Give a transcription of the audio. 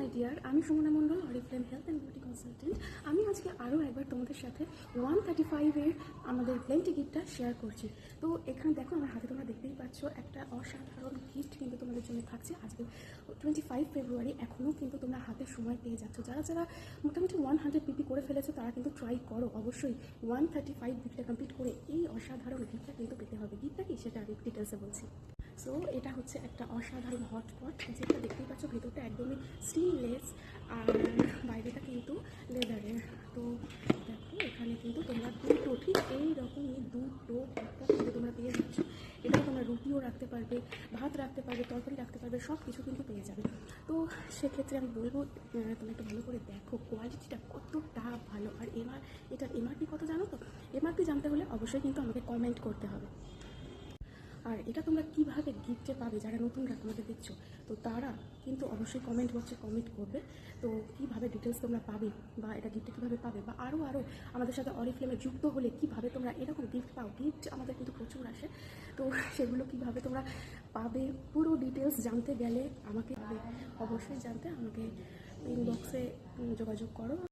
মাই dear, আমি Sumana Mondal, Oriflame health and beauty consultant. আমি আজকে আরও একবার তোমাদের সাথে 135-এর আমাদের প্লেন টিকিটটা শেয়ার করছি। তো এখানে দেখো আমার হাতে তোমরা দেখতেই পাচ্ছ একটা অসাধারণ গিফট কিন্তু তোমাদের জন্য থাকছে। আজকে 25 ফেব্রুয়ারি, এখনও কিন্তু তোমরা হাতে সময় পেয়ে যাচ্ছ। যারা যারা মোটামুটি 100 পিপি করে ফেলেছো তারা কিন্তু ট্রাই করো, অবশ্যই 135 বিপিটা কমপ্লিট করে এই অসাধারণ গিফটটা কিন্তু পেতে হবে। গিফটটা কি সেটা আমি ডিটেলসে বলছি। সো এটা হচ্ছে একটা অসাধারণ হটপট, যেটা দেখতেই পাচ্ছ ভেতরটা একদমই স্টিনলেস আর বাইরেটা কিন্তু লেদারের। তো দেখো এখানে কিন্তু তোমরা দুটো ঠিক এইরকমই দুটো কিন্তু তোমরা পেয়ে যাচ্ছ। এটা তোমরা রুটিও রাখতে পারবে, ভাত রাখতে পারবে, তরকারি রাখতে পারবে, সব কিছু কিন্তু পেয়ে যাবে। তো সেক্ষেত্রে আমি বলবো তোমরা একটু ভালো করে দেখো কোয়ালিটিটা কতটা ভালো। আর এটার এমআরপি কত জানো তো? এমআরপি জানতে হলে অবশ্যই কিন্তু আমাকে কমেন্ট করতে হবে। আর এটা তোমরা কীভাবে গিফটে পাবে, যারা নতুনরা তোমাকে দেখছো তো তারা কিন্তু অবশ্যই কমেন্ট বক্সে কমেন্ট করবে। তো কীভাবে ডিটেলস তোমরা পাবে বা এটা গিফটে কীভাবে পাবে, বা আরও আমাদের সাথে অরিফ্লেমে যুক্ত হলে কীভাবে তোমরা এরকম গিফট পাও। গিফট আমাদের কিন্তু প্রচুর আসে, তো সেগুলো কীভাবে তোমরা পাবে পুরো ডিটেলস জানতে গেলে আমাকে অবশ্যই জানতে আমাকে ইনবক্সে যোগাযোগ করো।